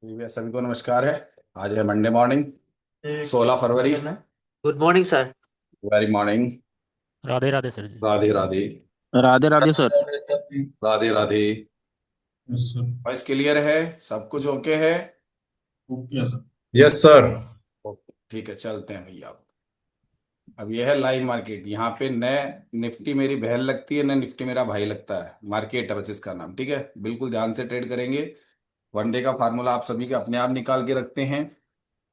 भैया सभी को नमस्कार है। आज है मंडे मॉर्निंग, 16 फरवरी। Good morning sir. Very morning. Radhe Radhe sir ji. Radhe Radhe. Radhe Radhe sir. Radhe Radhe. Yes sir. Voice clear है? सब कुछ ओके है? Okay sir. Yes sir. Okay, ठीक है, चलते हैं भैया। अब यह है लाइव मार्केट। यहाँ पे न निफ्टी मेरी बहन लगती है, न निफ्टी मेरा भाई लगता है। मार्केट है बस इसका नाम, ठीक है। बिल्कुल ध्यान से ट्रेड करेंगे। वनडे का फार्मूला आप सभी के अपने आप निकाल के रखते हैं।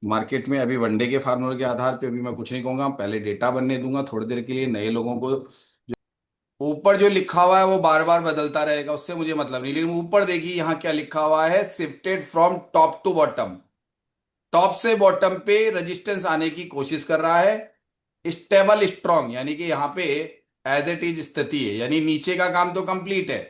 मार्केट में अभी वनडे के फार्मूले के आधार पे अभी मैं कुछ नहीं कहूंगा, पहले डेटा बनने दूंगा थोड़ी देर के लिए नए लोगों को। ऊपर जो लिखा हुआ है वो बार बार बदलता रहेगा, उससे मुझे मतलब नहीं, लेकिन ऊपर देखिए यहाँ क्या लिखा हुआ है, shifted from top to bottom. Top से बॉटम पे रेजिस्टेंस आने की कोशिश कर रहा है। स्टेबल स्ट्रॉन्ग, यानी कि यहाँ पे एज इट इज स्थिति है, यानी नीचे का काम तो कंप्लीट है,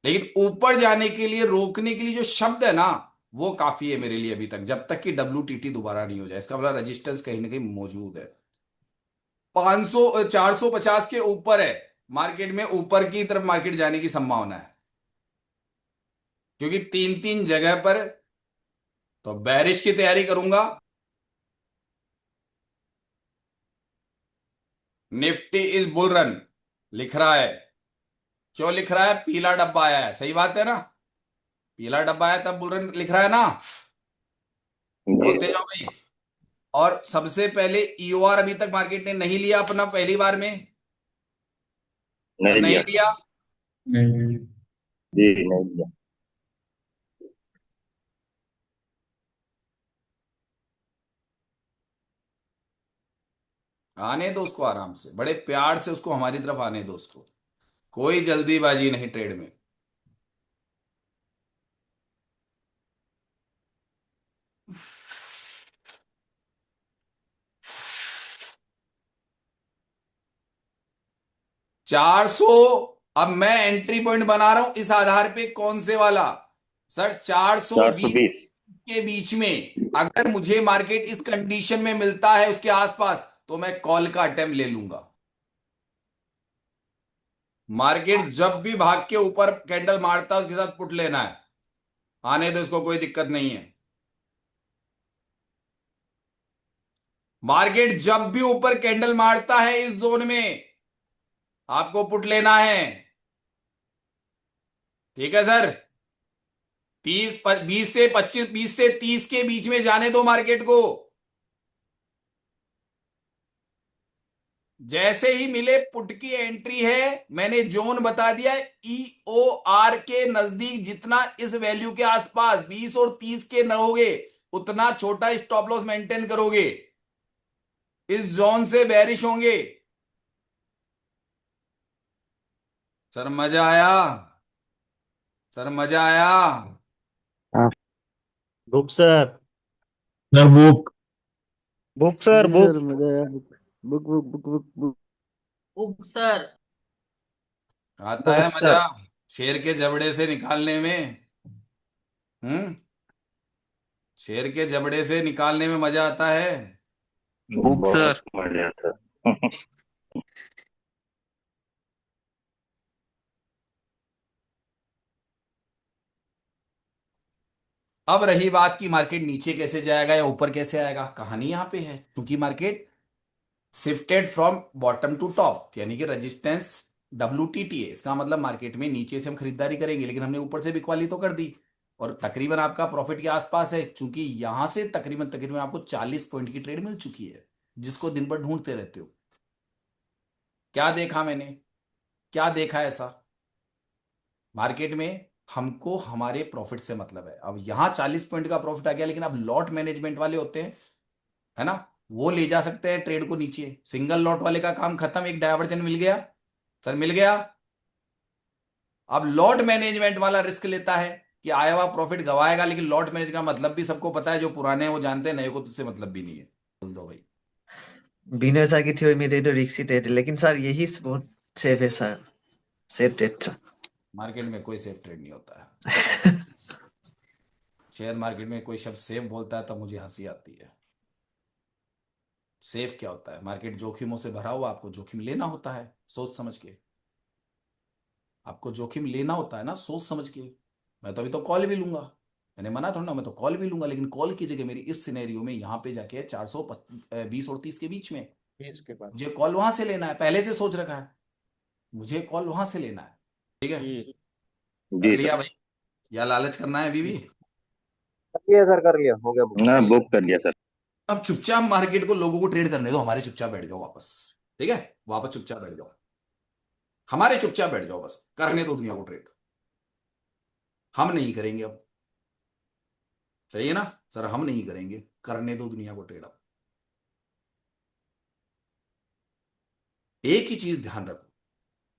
लेकिन ऊपर जाने के लिए रोकने के लिए जो शब्द है ना, वो काफी है मेरे लिए अभी तक, जब तक कि WTT दोबारा नहीं हो जाए। इसका मतलब रेजिस्टेंस कहीं ना कहीं मौजूद है। 500 450 के ऊपर है। मार्केट में ऊपर की तरफ मार्केट जाने की संभावना है, क्योंकि तीन तीन जगह पर। तो बैरिश की तैयारी करूंगा। निफ्टी इज बुल रन लिख रहा है। क्यों लिख रहा है? पीला डब्बा आया है, सही बात है ना। पीला डब्बा आया तब बुल रन लिख रहा है ना। जी बोलते सर। जाओ भाई। और सबसे पहले EOR अभी तक मार्केट ने नहीं लिया अपना, पहली बार में। या नहीं नहीं लिया सर। लिया? नहीं नहीं। जी नहीं लिया। आने दो उसको आराम से, बड़े प्यार से उसको हमारी तरफ आने दो उसको। कोई जल्दीबाजी नहीं ट्रेड में। 400। अब मैं एंट्री पॉइंट बना रहा हूं इस आधार पे, कौन से वाला? सर, 420 420। के बीच में अगर मुझे मार्केट इस कंडीशन में मिलता है उसके आसपास, तो मैं कॉल का अटेम्प्ट ले लूंगा। मार्केट जब भी भाग के ऊपर कैंडल मारता है उसके साथ पुट लेना है। आने दो इसको, कोई दिक्कत नहीं है। मार्केट जब भी ऊपर कैंडल मारता है इस जोन में, आपको पुट लेना है। ठीक है सर। 20 से 25, 20 से 30 के बीच में जाने दो मार्केट को। जैसे ही मिले पुट की एंट्री है, मैंने जोन बता दिया। EOR के नजदीक जितना इस वैल्यू के आसपास 20 और 30 के न रहोगे, उतना छोटा स्टॉप लॉस मेंटेन करोगे। इस जोन से बेरिश होंगे। सर मजा आया? सर मजा आया? हाँ। Book sir. Sir book. Book sir ji book. Sir, मजा आया। Book book book book book book. Book sir. आता है बुक मजा सर। शेर के जबड़े से निकालने में। हम्म। शेर के जबड़े से निकालने में मजा आता है। बुक बहुत सर मजा सर। अब रही बात की मार्केट नीचे कैसे जाएगा या ऊपर कैसे आएगा, कहानी यहां पे है। क्योंकि market shifted from bottom to top, यानी कि रेजिस्टेंस WTT है। इसका मतलब मार्केट में नीचे से हम खरीदारी करेंगे, लेकिन हमने ऊपर से बिकवाली तो कर दी, और तकरीबन आपका प्रॉफिट के आसपास है। चूंकि यहां से तकरीबन तकरीबन आपको 40 पॉइंट की ट्रेड मिल चुकी है, जिसको दिन भर ढूंढते रहते हो। क्या देखा मैंने? क्या देखा ऐसा मार्केट में? हमको हमारे प्रॉफिट से मतलब है। अब यहां 40 पॉइंट का प्रॉफिट आ गया, लेकिन अब लॉट मैनेजमेंट वाले होते हैं, है ना, वो ले जा सकते हैं ट्रेड को नीचे। सिंगल लॉट वाले का काम खत्म, एक डायवर्जन मिल गया। सर मिल गया। अब लॉट मैनेजमेंट वाला रिस्क लेता है कि आया हुआ प्रॉफिट गवाएगा, लेकिन लॉट मैनेज का मतलब भी सबको पता है, जो पुराने हैं वो जानते हैं, नए को तो उससे मतलब भी नहीं है। बोल दो भाई। बिना सर की थ्योरी में तो रिक्स ही थे, लेकिन सर यही बहुत सेफ है sir. Safe trade sir. Market में कोई सेफ ट्रेड नहीं होता है। शेयर मार्केट में कोई शब्द सेफ बोलता है तब मुझे हंसी आती है। सेफ क्या होता है? मार्केट जोखिमों से भरा हुआ, आपको जोखिम लेना होता है सोच समझ के। आपको जोखिम लेना होता है ना सोच समझ के। मैं तो अभी तो कॉल भी लूंगा। मैंने मना थोड़ा ना, मैं तो कॉल भी लूंगा, लेकिन कॉल की जगह मेरी इस सिनेरियो में यहाँ पे जाके 420 और 30 के बीच में, मुझे कॉल वहां से लेना है, पहले से सोच रखा है, मुझे कॉल वहां से लेना है। ठीक है, कर जी लिया सर। भाई, या लालच करना है अभी भी? कर लिया हो गया ना कर लिया। बुक कर लिया सर। अब चुपचाप मार्केट को, लोगों को ट्रेड करने दो, हमारे चुपचाप बैठ जाओ वापस। ठीक है, वापस चुपचाप बैठ जाओ, हमारे चुपचाप बैठ जाओ, बस करने दो दुनिया को ट्रेड, हम नहीं करेंगे अब। सही है ना सर, हम नहीं करेंगे, करने दो दुनिया को ट्रेड अब। एक ही चीज ध्यान रखो,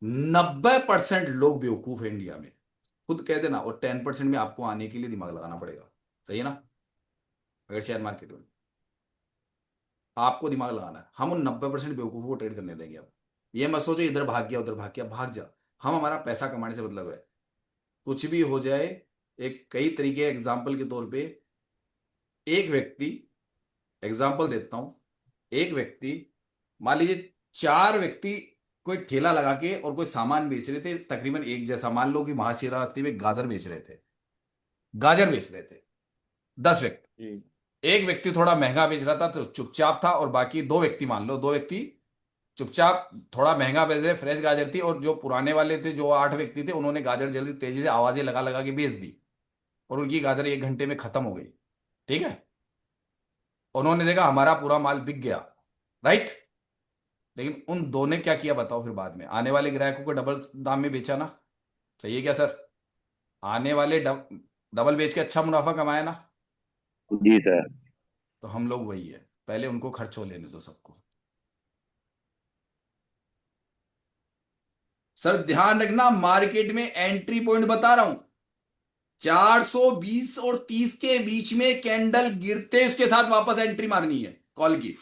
90% लोग बेवकूफ है इंडिया में, खुद कह देना, और 10% में आपको आने के लिए दिमाग लगाना पड़ेगा। सही है ना? अगर शेयर मार्केट में आपको दिमाग लगाना है, हम उन 90% बेवकूफों को ट्रेड करने देंगे अब। ये मत सोचो इधर भाग गया उधर भाग गया, भाग जा। हम, हमारा पैसा कमाने से मतलब है, कुछ भी हो जाए। एक कई तरीके एग्जाम्पल के तौर पे, एक व्यक्ति, एग्जाम्पल देता हूं, एक व्यक्ति, मान लीजिए 4 व्यक्ति कोई ठेला लगा के और कोई सामान बेच रहे थे तकरीबन एक जैसा, मान लो कि महाशिवरात्रि में गाजर बेच रहे थे, गाजर बेच रहे थे 10 व्यक्ति। एक व्यक्ति थोड़ा महंगा बेच रहा था तो चुपचाप था, और बाकी 2 व्यक्ति, मान लो 2 व्यक्ति चुपचाप थोड़ा महंगा बेच रहे, फ्रेश गाजर थी, और जो पुराने वाले थे, जो 8 व्यक्ति थे, उन्होंने गाजर जल्दी तेजी से आवाजें लगा लगा के बेच दी, और उनकी गाजर 1 घंटे में खत्म हो गई। ठीक है, उन्होंने देखा हमारा पूरा माल बिक गया, राइट? लेकिन उन दो ने क्या किया बताओ? फिर बाद में आने वाले ग्राहकों को डबल दाम में बेचा ना। सही है क्या सर? आने वाले डबल बेच के अच्छा मुनाफा कमाया ना। जी सर। तो हम लोग वही है, पहले उनको खर्च हो लेने दो सबको। सर ध्यान रखना, मार्केट में एंट्री पॉइंट बता रहा हूं, 420 और 30 के बीच में कैंडल गिरते उसके साथ वापस एंट्री मारनी है कॉल की।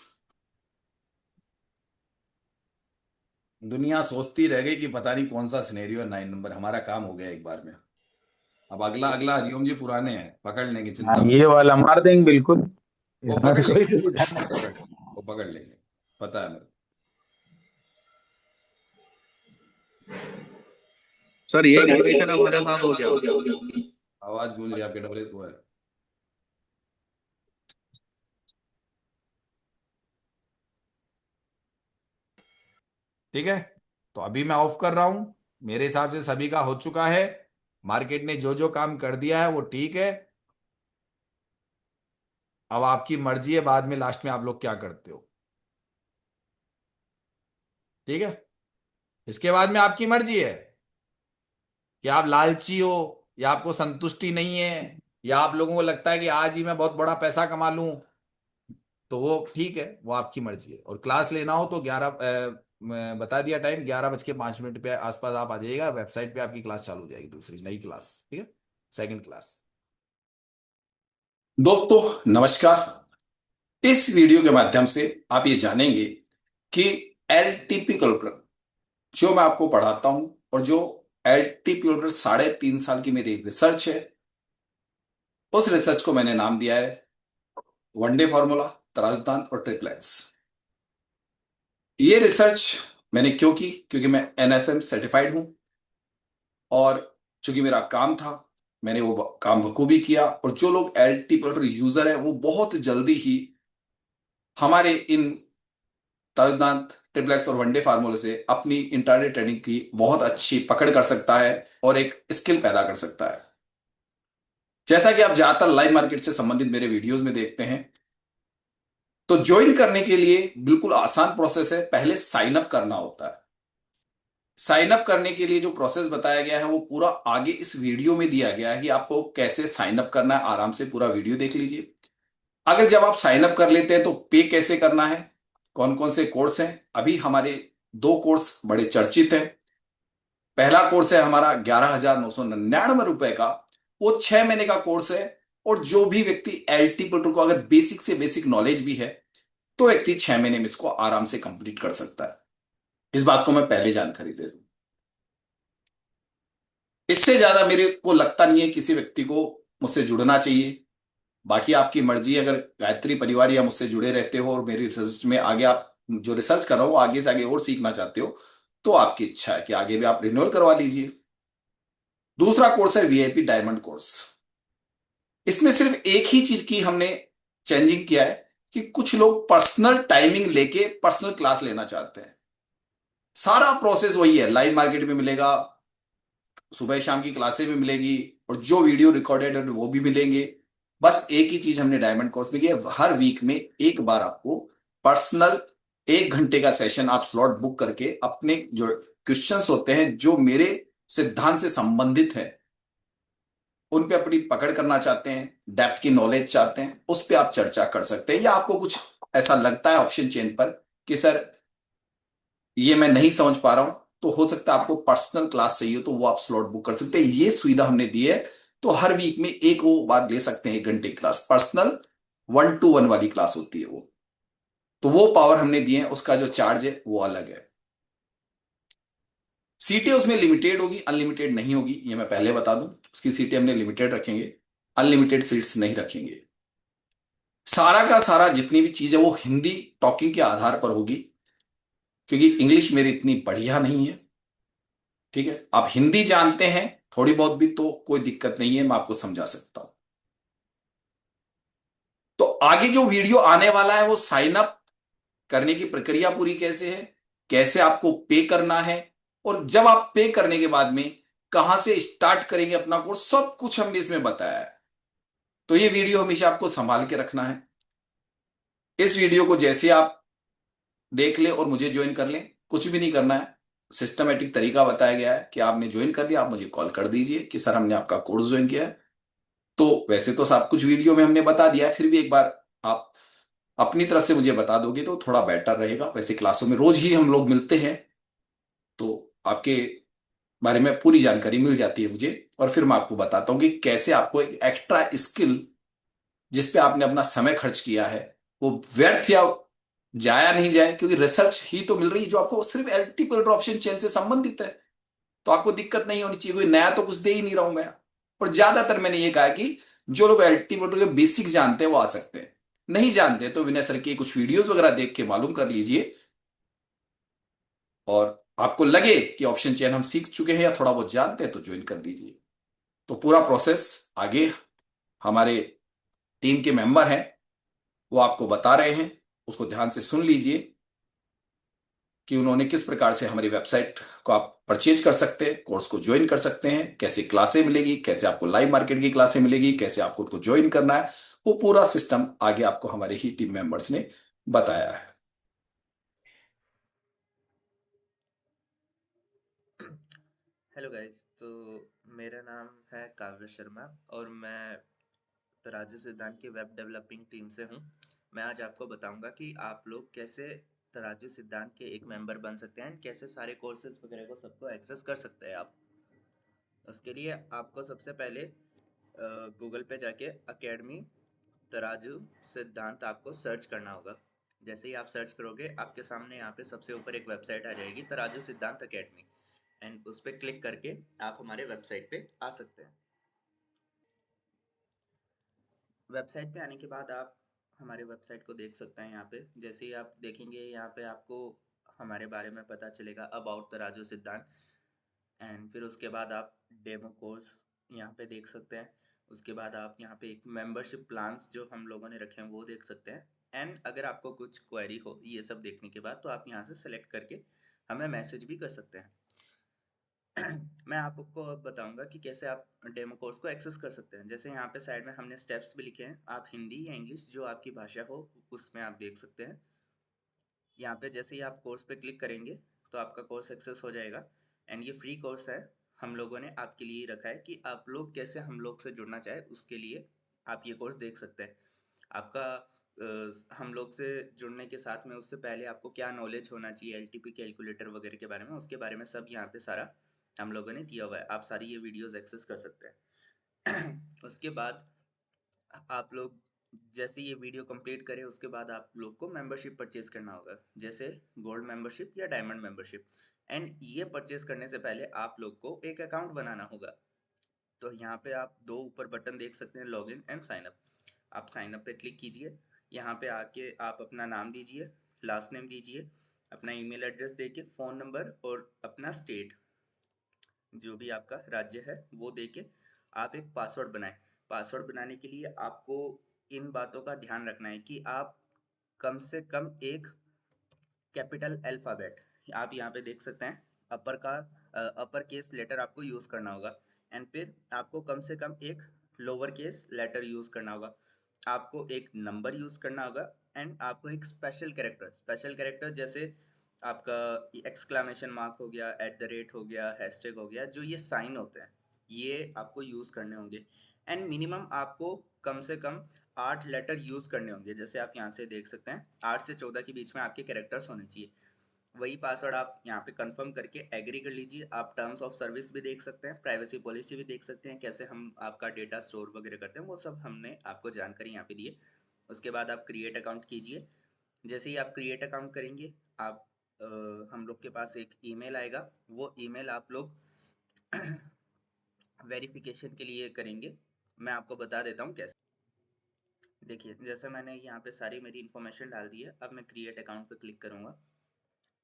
दुनिया सोचती रह गई कि पता नहीं कौन सा सिनेरियो है, 9 नंबर, हमारा काम हो गया एक बार में। अब अगला अगला हरिओम जी पुराने हैं, पकड़ लेंगे, चिंता हाँ मत। ये वाला मार देंगे बिल्कुल, वो इसमें पकड़ तो कोई लेंगे, दुविधा नहीं। पकड़, वो पकड़ लेंगे, पता है मेरे सर ये ड्यूरेशन हमारे साथ हो गया। को। आवाज गूंज रही है आपके, डबल वो है। ठीक है, तो अभी मैं ऑफ कर रहा हूं, मेरे हिसाब से सभी का हो चुका है, मार्केट ने जो जो काम कर दिया है वो ठीक है। अब आपकी मर्जी है बाद में लास्ट में आप लोग क्या करते हो। ठीक है, इसके बाद में आपकी मर्जी है कि आप लालची हो, या आपको संतुष्टि नहीं है, या आप लोगों को लगता है कि आज ही मैं बहुत बड़ा पैसा कमा लूं, तो वो ठीक है, वो आपकी मर्जी है। और क्लास लेना हो तो 11, मैं बता दिया टाइम, 11:05 पे आसपास आप आ जाइएगा, वेबसाइट पे आपकी क्लास चालू हो जाएगी, दूसरी नई क्लास। ठीक है, सेकंड क्लास। दोस्तों नमस्कार, इस वीडियो के माध्यम से आप ये जानेंगे कि एलटीपी कैलकुलेटर जो मैं आपको पढ़ाता हूं, और जो एलटीपी कैलकुलेटर 3.5 साल की मेरी रिसर्च है, उस रिसर्च को मैंने नाम दिया है वनडे फॉर्मूला, तराजदान और ट्रिपलेट्स। ये रिसर्च मैंने क्यों की? क्योंकि मैं एनएसएम सर्टिफाइड हूं, और चूंकि मेरा काम था, मैंने वो काम बखूबी किया, और जो लोग एलटी कैलकुलेटर यूजर है वो बहुत जल्दी ही हमारे इन तराजदान, ट्रिपलेट्स और वनडे फार्मूले से अपनी इंट्राडे ट्रेडिंग की बहुत अच्छी पकड़ कर सकता है, और एक स्किल पैदा कर सकता है। जैसा कि आप ज्यादातर लाइव मार्केट से संबंधित मेरे वीडियोस में देखते हैं, तो ज्वाइन करने के लिए बिल्कुल आसान प्रोसेस है, पहले साइन अप करना होता है। साइन अप करने के लिए जो प्रोसेस बताया गया है वो पूरा आगे इस वीडियो में दिया गया है कि आपको कैसे साइन अप करना है, आराम से पूरा वीडियो देख लीजिए। अगर जब आप साइन अप कर लेते हैं तो पे कैसे करना है, कौन कौन से कोर्स हैं। अभी हमारे 2 कोर्स बड़े चर्चित हैं। पहला कोर्स है हमारा 11,999 रुपए का, वो 6 महीने का कोर्स है, और जो भी व्यक्ति एलटी प्रोटोकॉल को अगर बेसिक से बेसिक नॉलेज भी है तो व्यक्ति 6 महीने में इसको आराम से कंप्लीट कर सकता है। इस बात को मैं पहले जानकारी दे दूं, इससे ज्यादा मेरे को लगता नहीं है किसी व्यक्ति को मुझसे जुड़ना चाहिए। बाकी आपकी मर्जी है, अगर गायत्री परिवार या मुझसे जुड़े रहते हो और मेरी रिसर्च में आगे आप जो रिसर्च कर रहा हो आगे से आगे और सीखना चाहते हो, तो आपकी इच्छा है कि आगे भी आप रिन्यूअल करवा लीजिए। दूसरा कोर्स है वीआईपी डायमंड कोर्स। इसमें सिर्फ एक ही चीज की हमने चेंजिंग किया है कि कुछ लोग पर्सनल टाइमिंग लेके पर्सनल क्लास लेना चाहते हैं। सारा प्रोसेस वही है, लाइव मार्केट में मिलेगा, सुबह शाम की क्लासें भी मिलेगी, और जो वीडियो रिकॉर्डेड है वो भी मिलेंगे। बस एक ही चीज हमने डायमंड कोर्स में की है, हर वीक में एक बार आपको पर्सनल 1 घंटे का सेशन आप स्लॉट बुक करके अपने जो क्वेश्चंस होते हैं जो मेरे सिद्धांत से संबंधित है उन पे अपनी पकड़ करना चाहते हैं, डेप्थ की नॉलेज चाहते हैं, उस पे आप चर्चा कर सकते हैं। या आपको कुछ ऐसा लगता है ऑप्शन चेन पर कि सर ये मैं नहीं समझ पा रहा हूं, तो हो सकता है आपको पर्सनल क्लास चाहिए, तो वो आप स्लॉट बुक कर सकते हैं। ये सुविधा हमने दी है। तो हर वीक में एक वो बार ले सकते हैं, 1 घंटे क्लास, पर्सनल 1-to-1 वाली क्लास होती है वो। तो वो पावर हमने दिए है, उसका जो चार्ज है वो अलग है। सीटें उसमें लिमिटेड होगी, अनलिमिटेड नहीं होगी, ये मैं पहले बता दूं। उसकी सीटें हमने लिमिटेड रखेंगे, अनलिमिटेड सीट्स नहीं रखेंगे। सारा का सारा जितनी भी चीज है वो हिंदी टॉकिंग के आधार पर होगी, क्योंकि इंग्लिश मेरी इतनी बढ़िया नहीं है। ठीक है, आप हिंदी जानते हैं थोड़ी बहुत भी तो कोई दिक्कत नहीं है, मैं आपको समझा सकता हूं। तो आगे जो वीडियो आने वाला है वो साइन अप करने की प्रक्रिया पूरी कैसे है, कैसे आपको पे करना है, और जब आप पे करने के बाद में कहां से स्टार्ट करेंगे अपना कोर्स, सब कुछ हमने इसमें बताया है। तो ये वीडियो हमेशा आपको संभाल के रखना है। इस वीडियो को जैसे आप देख लें और मुझे ज्वाइन कर लें, कुछ भी नहीं करना है। सिस्टमेटिक तरीका बताया गया है कि आपने ज्वाइन कर लिया, आप मुझे कॉल कर दीजिए कि सर हमने आपका कोर्स ज्वाइन किया है। तो वैसे तो सब कुछ वीडियो में हमने बता दिया है, फिर भी एक बार आप अपनी तरफ से मुझे बता दोगे तो थोड़ा बेटर रहेगा। वैसे क्लासों में रोज ही हम लोग मिलते हैं, तो आपके बारे में पूरी जानकारी मिल जाती है मुझे, और फिर मैं आपको बताता हूँ कि कैसे आपको एक एक्स्ट्रा स्किल जिस पे आपने अपना समय खर्च किया है वो व्यर्थ या जाया नहीं जाए, क्योंकि रिसर्च ही तो मिल रही है जो आपको सिर्फ एल्टीपल ऑप्शन चेन से संबंधित है। तो आपको दिक्कत नहीं होनी चाहिए, कोई नया तो कुछ दे ही नहीं रहा हूं मैं। और ज्यादातर मैंने ये कहा कि जो लोग एल्टीपल के बेसिक जानते हैं वो आ सकते हैं, नहीं जानते तो विनय सर की कुछ वीडियोस वगैरह देख के मालूम कर लीजिए, और आपको लगे कि ऑप्शन चेन हम सीख चुके हैं या थोड़ा बहुत जानते हैं तो ज्वाइन कर लीजिए। तो पूरा प्रोसेस आगे हमारे टीम के मेंबर हैं वो आपको बता रहे हैं, उसको ध्यान से सुन लीजिए कि उन्होंने किस प्रकार से हमारी वेबसाइट को आप परचेज कर सकते हैं, कोर्स को ज्वाइन कर सकते हैं, कैसे क्लासें मिलेगी, कैसे आपको लाइव मार्केट की क्लासें मिलेगी, कैसे आपको उनको ज्वाइन करना है। वो पूरा सिस्टम आगे आपको हमारे ही टीम मेंबर्स ने बताया है। हेलो गाइस, तो मेरा नाम है काव्य शर्मा और मैं तराजू सिद्धांत की वेब डेवलपिंग टीम से हूँ। मैं आज आपको बताऊंगा कि आप लोग कैसे तराजू सिद्धांत के एक मेंबर बन सकते हैं, कैसे सारे कोर्सेज वगैरह को सबको एक्सेस कर सकते हैं आप। उसके लिए आपको सबसे पहले गूगल पे जाके अकेडमी तराजू सिद्धांत आपको सर्च करना होगा। जैसे ही आप सर्च करोगे आपके सामने यहाँ पे सबसे ऊपर एक वेबसाइट आ जाएगी, तराजू सिद्धांत अकेडमी, एंड उस पर क्लिक करके आप हमारे वेबसाइट पे आ सकते हैं। वेबसाइट पे आने के बाद आप हमारे वेबसाइट को देख सकते हैं। यहाँ पे जैसे ही आप देखेंगे यहाँ पे आपको हमारे बारे में पता चलेगा, अबाउट तराजू सिद्धांत, एंड फिर उसके बाद आप डेमो कोर्स यहाँ पे देख सकते हैं। उसके बाद आप यहाँ पे एक मेंबरशिप प्लान्स जो हम लोगों ने रखे हैं वो देख सकते हैं। एंड अगर आपको कुछ क्वेरी हो ये सब देखने के बाद तो आप यहाँ से सेलेक्ट करके हमें मैसेज भी कर सकते हैं। मैं आपको अब बताऊंगा कि कैसे आप डेमो कोर्स को एक्सेस कर सकते हैं। जैसे यहाँ पे साइड में हमने स्टेप्स भी लिखे हैं, आप हिंदी या इंग्लिश जो आपकी भाषा हो उसमें आप देख सकते हैं। यहाँ पे जैसे ही आप कोर्स पे क्लिक करेंगे तो आपका कोर्स एक्सेस हो जाएगा। एंड ये फ्री कोर्स है, हम लोगों ने आपके लिए रखा है कि आप लोग कैसे हम लोग से जुड़ना चाहे उसके लिए आप ये कोर्स देख सकते हैं। आपका हम लोग से जुड़ने के साथ में उससे पहले आपको क्या नॉलेज होना चाहिए एलटीपी कैलकुलेटर वगैरह के बारे में, उसके बारे में सब यहाँ पे सारा हम लोगों ने दिया हुआ है। आप सारी ये वीडियोस एक्सेस कर सकते हैं। उसके बाद आप लोग जैसे ये वीडियो कंप्लीट करें उसके बाद आप लोग को मेंबरशिप परचेज करना होगा, जैसे गोल्ड मेंबरशिप या डायमंड मेंबरशिप। एंड ये परचेज करने से पहले आप लोग को एक अकाउंट बनाना होगा। तो यहाँ पे आप दो ऊपर बटन देख सकते हैं, लॉगिन एंड साइन अप। आप साइन अप पे क्लिक कीजिए। यहाँ पे आके आप अपना नाम दीजिए, लास्ट नेम दीजिए, अपना ईमेल एड्रेस देके, फ़ोन नंबर और अपना स्टेट जो भी आपका राज्य है वो देके आप एक पासवर्ड बनाएं। पासवर्ड बनाने के लिए आपको इन बातों का ध्यान रखना है कि आप कम से कम एक कैपिटल अल्फाबेट, आप यहाँ पे देख सकते हैं अपर केस लेटर आपको यूज करना होगा। एंड फिर आपको कम से कम एक लोअर केस लेटर यूज करना होगा। आपको एक नंबर यूज करना होगा एंड आपको एक स्पेशल कैरेक्टर जैसे आपका एक्सक्लामेशन मार्क हो गया, एट द रेट हो गया, हैशटैग हो गया, जो ये साइन होते हैं ये आपको यूज करने होंगे। एंड मिनिमम आपको कम से कम 8 लेटर यूज करने होंगे। जैसे आप यहाँ से देख सकते हैं 8 से 14 के बीच में आपके कैरेक्टर्स होने चाहिए। वही पासवर्ड आप यहाँ पे कंफर्म करके एग्री कर लीजिए। आप टर्म्स ऑफ सर्विस भी देख सकते हैं, प्राइवेसी पॉलिसी भी देख सकते हैं, कैसे हम आपका डेटा स्टोर वगैरह करते हैं, वो सब हमने आपको जानकारी यहाँ पे दी है। उसके बाद आप क्रिएट अकाउंट कीजिए। जैसे ही आप क्रिएट अकाउंट करेंगे आप हम लोग के पास एक ईमेल आएगा, वो ईमेल आप लोग वेरिफिकेशन के लिए करेंगे। मैं आपको बता देता हूँ कैसे। देखिए जैसे मैंने यहाँ पे सारी मेरी इन्फॉर्मेशन डाल दी है, अब मैं क्रिएट अकाउंट पे क्लिक करूँगा।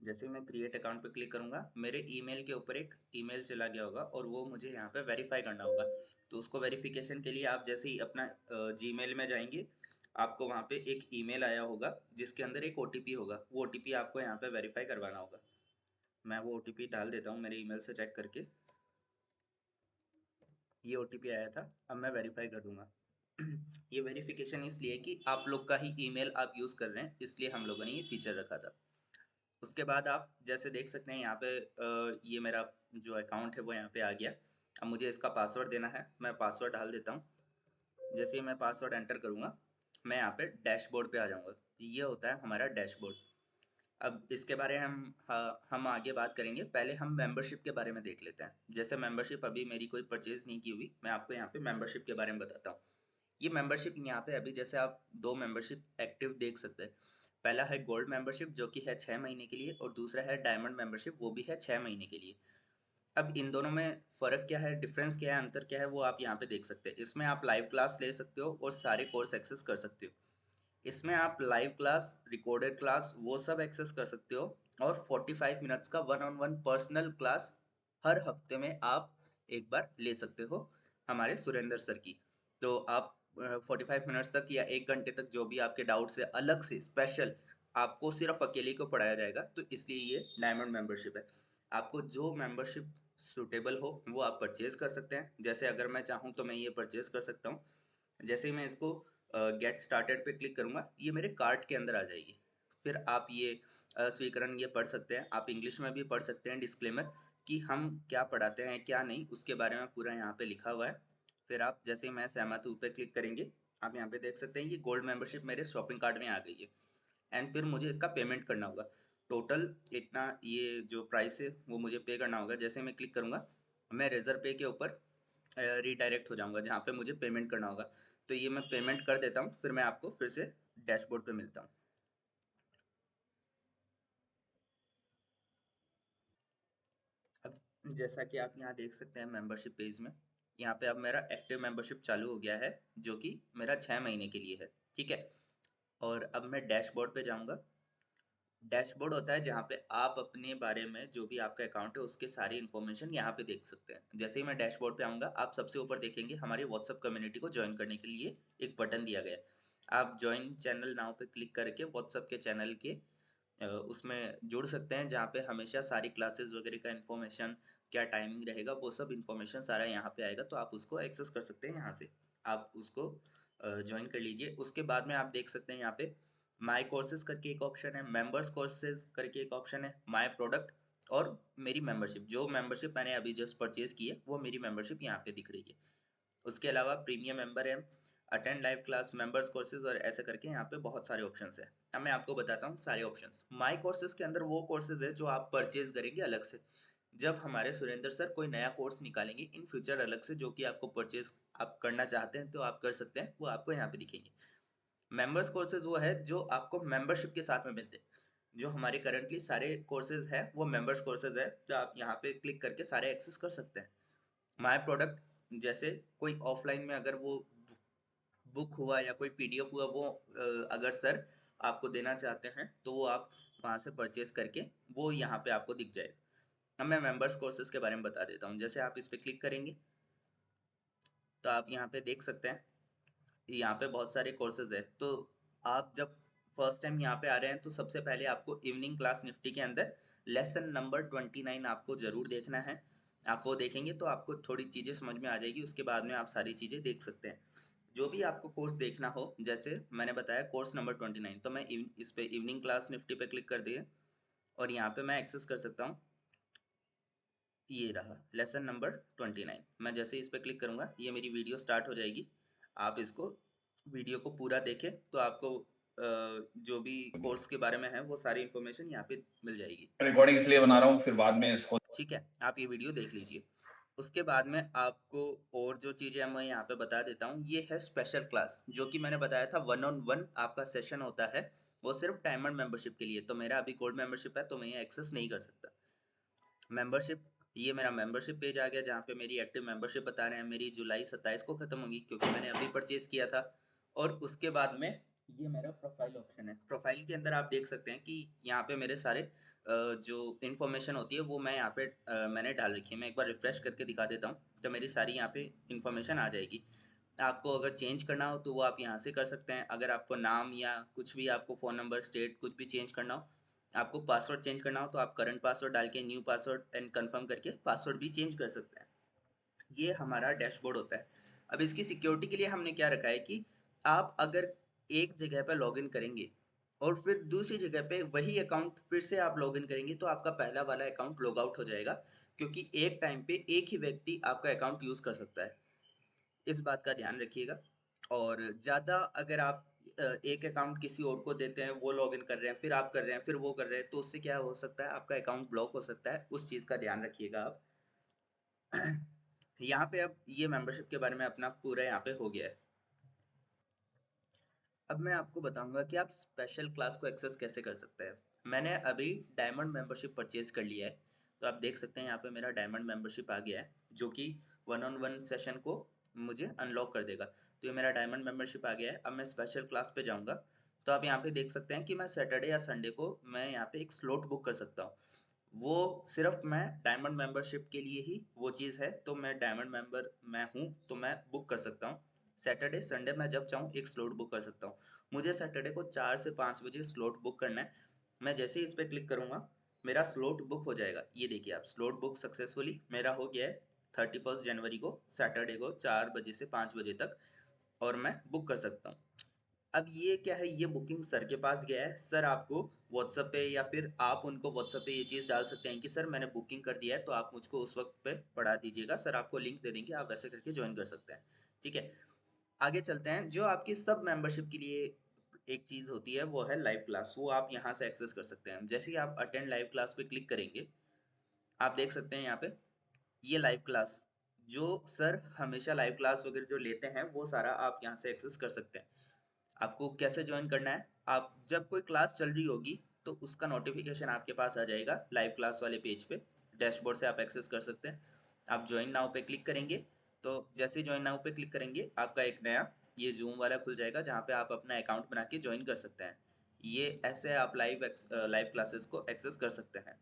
जैसे ही मैं क्रिएट अकाउंट पे क्लिक करूँगा मेरे ईमेल के ऊपर एक ईमेल चला गया होगा और वो मुझे यहाँ पे वेरीफाई करना होगा। तो उसको वेरिफिकेशन के लिए आप जैसे ही अपना जीमेल में जाएंगे आपको वहाँ पे एक ईमेल आया होगा जिसके अंदर एक ओटीपी होगा। वो ओटीपी आपको यहाँ पे वेरीफाई करवाना होगा। मैं वो ओटीपी डाल देता हूँ मेरे ईमेल से चेक करके। ये ओटीपी आया था, अब मैं वेरीफाई कर दूंगा। ये वेरिफिकेशन इसलिए कि आप लोग का ही ईमेल आप यूज़ कर रहे हैं, इसलिए हम लोगों ने ये फीचर रखा था। उसके बाद आप जैसे देख सकते हैं यहाँ पे ये मेरा जो अकाउंट है वो यहाँ पे आ गया। अब मुझे इसका पासवर्ड देना है, मैं पासवर्ड डाल देता हूँ। जैसे ही मैं पासवर्ड एंटर करूँगा मैं यहाँ पे डैशबोर्ड पे आ जाऊँगा। ये होता है हमारा डैशबोर्ड। अब इसके बारे में हम आगे बात करेंगे, पहले हम मेंबरशिप के बारे में देख लेते हैं। जैसे मेंबरशिप अभी मेरी कोई परचेज नहीं की हुई, मैं आपको यहाँ पे मेंबरशिप के बारे में बताता हूँ। ये मेंबरशिप यहाँ पे अभी जैसे आप 2 मेंबरशिप एक्टिव देख सकते हैं। पहला है गोल्ड मेंबरशिप जो कि है 6 महीने के लिए और दूसरा है डायमंड मेंबरशिप वो भी है 6 महीने के लिए। अब इन दोनों में फ़र्क क्या है, डिफरेंस क्या है, अंतर क्या है, वो आप यहाँ पे देख सकते हैं। इसमें आप लाइव क्लास ले सकते हो और सारे कोर्स एक्सेस कर सकते हो। इसमें आप लाइव क्लास, रिकॉर्डेड क्लास वो सब एक्सेस कर सकते हो और 45 मिनट्स का one on one personal class हर हफ्ते में आप एक बार ले सकते हो हमारे सुरेंद्र सर की। तो आप 45 मिनट्स तक या 1 घंटे तक जो भी आपके डाउट से अलग से स्पेशल आपको सिर्फ अकेले को पढ़ाया जाएगा, तो इसलिए ये डायमंड मेंबरशिप है। आपको जो मेंबरशिप सूटेबल हो वो आप परचेज कर सकते हैं। जैसे अगर मैं चाहूँ तो मैं ये परचेज कर सकता हूँ। जैसे ही मैं इसको गेट स्टार्टेड पे क्लिक करूँगा ये मेरे कार्ट के अंदर आ जाएगी। फिर आप ये स्वीकरण ये पढ़ सकते हैं, आप इंग्लिश में भी पढ़ सकते हैं डिस्क्लेमर कि हम क्या पढ़ाते हैं क्या नहीं, उसके बारे में पूरा यहाँ पे लिखा हुआ है। फिर आप जैसे ही मैं सहमत हूँ पे क्लिक करेंगे आप यहाँ पे देख सकते हैं ये गोल्ड मेंबरशिप मेरे शॉपिंग कार्ट में आ गई है। एंड फिर मुझे इसका पेमेंट करना होगा। टोटल इतना ये जो प्राइस है वो मुझे पे करना होगा। जैसे मैं क्लिक करूँगा मैं रेजर पे के ऊपर रिडायरेक्ट हो जाऊंगा जहाँ पे मुझे पेमेंट करना होगा। तो ये मैं पेमेंट कर देता हूँ, फिर मैं आपको फिर से डैशबोर्ड पे मिलता हूँ। अब जैसा कि आप यहाँ देख सकते हैं मेंबरशिप पेज में, यहाँ पे अब मेरा एक्टिव मेंबरशिप चालू हो गया है जो कि मेरा 6 महीने के लिए है। ठीक है, और अब मैं डैशबोर्ड पे जाऊँगा। डैशबोर्ड होता है जहाँ पे आप अपने बारे में जो भी आपका अकाउंट है उसके सारी इन्फॉर्मेशन यहाँ पे देख सकते हैं। जैसे ही मैं डैशबोर्ड पे आऊँगा आप सबसे ऊपर देखेंगे हमारी व्हाट्सएप कम्युनिटी को ज्वाइन करने के लिए एक बटन दिया गया है। आप ज्वाइन चैनल नाउ पे क्लिक करके व्हाट्सएप के चैनल के उसमें जुड़ सकते हैं जहाँ पे हमेशा सारी क्लासेस वगैरह का इन्फॉर्मेशन, क्या टाइमिंग रहेगा, वो सब इन्फॉर्मेशन सारा यहाँ पे आएगा। तो आप उसको एक्सेस कर सकते हैं, यहाँ से आप उसको ज्वाइन कर लीजिए। उसके बाद में आप देख सकते हैं यहाँ पे माई कोर्सेज करके एक ऑप्शन है, मेंबर्स कोर्सेज करके एक ऑप्शन है, माई प्रोडक्ट और मेरी मेंबरशिप। जो मेंबरशिप मैंने अभी जस्ट परचेज की है वो मेरी मेंबरशिप यहाँ पे दिख रही है। उसके अलावा प्रीमियम मेंबर है, attend live class, members courses और ऐसे करके यहाँ पे बहुत सारे ऑप्शंस हैं। अब मैं आपको बताता हूँ सारे ऑप्शंस। माई कोर्सेज के अंदर वो कोर्सेज है जो आप परचेज करेंगे अलग से। जब हमारे सुरेंद्र सर कोई नया कोर्स निकालेंगे इन फ्यूचर अलग से जो कि आपको परचेज आप करना चाहते हैं तो आप कर सकते हैं, वो आपको यहाँ पे दिखेंगे। मेंबर्स कोर्सेज वो है जो आपको मेंबरशिप के साथ में मिलते हैं। जो हमारे करंटली सारे कोर्सेज हैं वो मेंबर्स कोर्सेज है जो आप यहाँ पे क्लिक करके सारे एक्सेस कर सकते हैं। माय प्रोडक्ट जैसे कोई ऑफलाइन में अगर वो बुक हुआ या कोई पीडीएफ हुआ वो अगर सर आपको देना चाहते हैं तो वो आप वहाँ से परचेज करके वो यहाँ पे आपको दिख जाएगा। अब मैं मेंबर्स कोर्सेज के बारे में बता देता हूँ। जैसे आप इस पर क्लिक करेंगे तो आप यहाँ पे देख सकते हैं, यहाँ पे बहुत सारे कोर्सेज है। तो आप जब फर्स्ट टाइम यहाँ पे आ रहे हैं तो सबसे पहले आपको इवनिंग क्लास निफ्टी के अंदर लेसन नंबर 29 आपको जरूर देखना है। आप वो देखेंगे तो आपको थोड़ी चीज़ें समझ में आ जाएगी, उसके बाद में आप सारी चीज़ें देख सकते हैं। जो भी आपको कोर्स देखना हो, जैसे मैंने बताया कोर्स नंबर 29, तो मैं इस पे इवनिंग क्लास निफ्टी पे क्लिक कर दिए और यहाँ पे मैं एक्सेस कर सकता हूँ। ये रहा लेसन नंबर 29। मैं जैसे ही इस पर क्लिक करूँगा ये मेरी वीडियो स्टार्ट हो जाएगी। आप इसको वीडियो को पूरा देखें तो आपको जो भी कोर्स के बारे में है वो सारी इन्फॉर्मेशन यहाँ पे मिल जाएगी। रिकॉर्डिंग इसलिए बना रहा हूँ, फिर बाद में इसको ठीक है, आप ये वीडियो देख लीजिए। उसके बाद में आपको और जो चीज़ें मैं यहाँ पे बता देता हूँ, ये है स्पेशल क्लास, जो कि मैंने बताया था 1-on-1 आपका सेशन होता है, वो सिर्फ डायमंड मेंबरशिप के लिए। तो मेरा अभी गोल्ड मेंबरशिप है तो मैं ये एक्सेस नहीं कर सकता। मेंबरशिप, ये मेरा मेंबरशिप पेज आ गया जहाँ पे मेरी एक्टिव मेंबरशिप बता रहे हैं। मेरी जुलाई 27 को ख़त्म होगी क्योंकि मैंने अभी परचेज किया था। और उसके बाद में ये मेरा प्रोफाइल ऑप्शन है। प्रोफाइल के अंदर आप देख सकते हैं कि यहाँ पे मेरे सारे जो इन्फॉर्मेशन होती है वो मैं यहाँ पे मैंने डाल रखी है। मैं एक बार रिफ्रेश करके दिखा देता हूँ तो मेरी सारी यहाँ पे इन्फॉर्मेशन आ जाएगी। आपको अगर चेंज करना हो तो वो आप यहाँ से कर सकते हैं। अगर आपको नाम या कुछ भी, आपको फ़ोन नंबर, स्टेट, कुछ भी चेंज करना हो, आपको पासवर्ड चेंज करना हो तो आप करंट पासवर्ड डाल के न्यू पासवर्ड एंड कंफर्म करके पासवर्ड भी चेंज कर सकते हैं। ये हमारा डैशबोर्ड होता है। अब इसकी सिक्योरिटी के लिए हमने क्या रखा है कि आप अगर एक जगह पर लॉगिन करेंगे और फिर दूसरी जगह पे वही अकाउंट फिर से आप लॉगिन करेंगे तो आपका पहला वाला अकाउंट लॉग आउट हो जाएगा, क्योंकि एक टाइम पे एक ही व्यक्ति आपका अकाउंट यूज़ कर सकता है। इस बात का ध्यान रखिएगा। और ज़्यादा अगर आप एक अकाउंट किसी और को देते हैं, वो लॉगिन कर रहे हैं, फिर आप कर रहे हैं, फिर वो कर रहे हैं, तो उससे क्या हो सकता है, आपका अकाउंट ब्लॉक हो सकता है। उस चीज़ का ध्यान रखिएगा आप। यहाँ पे अब ये मेंबरशिप के बारे में अपना पूरा यहाँ पे हो गया है। अब मैं आपको बताऊंगा कि आप स्पेशल क्लास को एक्सेस कैसे कर सकते हैं। मैंने अभी डायमंड मेंबरशिप परचेज कर लिया है, तो आप देख सकते हैं यहाँ पे मेरा डायमंड मेंबरशिप आ गया है, जो कि 1-on-1 सेशन को मुझे अनलॉक कर देगा। तो ये मेरा डायमंड मेंबरशिप आ गया है। अब मैं स्पेशल क्लास पे जाऊँगा तो आप यहाँ पे देख सकते हैं कि मैं सैटरडे या संडे को मैं यहाँ पे एक स्लॉट बुक कर सकता हूँ। वो सिर्फ मैं डायमंड मेंबरशिप के लिए ही वो चीज़ है। तो मैं डायमंड मेंबर मैं हूँ तो मैं बुक कर सकता हूँ। सैटरडे संडे मैं जब चाहूँ एक स्लॉट बुक कर सकता हूँ। मुझे सैटरडे को 4 से 5 बजे स्लॉट बुक करना है। मैं जैसे ही इस पर क्लिक करूँगा मेरा स्लॉट बुक हो जाएगा। ये देखिए आप, स्लॉट बुक सक्सेसफुली मेरा हो गया है 31 जनवरी को, सैटरडे को 4 बजे से 5 बजे तक, और मैं बुक कर सकता हूँ। अब ये क्या है, ये बुकिंग सर के पास गया है। सर आपको व्हाट्सएप पे या फिर आप उनको व्हाट्सएप पे ये चीज़ डाल सकते हैं कि सर मैंने बुकिंग कर दिया है तो आप मुझको उस वक्त पे पढ़ा दीजिएगा। सर आपको लिंक दे देंगे, आप वैसे करके ज्वाइन कर सकते हैं। ठीक है, आगे चलते हैं। जो आपकी सब मेंबरशिप के लिए एक चीज़ होती है वो है लाइव क्लास। वो आप यहाँ से एक्सेस कर सकते हैं। जैसे ही आप अटेंड लाइव क्लास पे क्लिक करेंगे, आप देख सकते हैं यहाँ पे ये लाइव क्लास, जो सर हमेशा लाइव क्लास वगैरह जो लेते हैं वो सारा आप यहाँ से एक्सेस कर सकते हैं। आपको कैसे ज्वाइन करना है, आप जब कोई क्लास चल रही होगी तो उसका नोटिफिकेशन आपके पास आ जाएगा लाइव क्लास वाले पेज पे। डैशबोर्ड से आप एक्सेस कर सकते हैं। आप ज्वाइन नाउ पे क्लिक करेंगे तो जैसे ज्वाइन नाउ पे क्लिक करेंगे आपका एक नया ये जूम वाला खुल जाएगा जहाँ पे आप अपना अकाउंट बना के ज्वाइन कर सकते हैं। ये ऐसे आप लाइव क्लासेस को एक्सेस कर सकते हैं।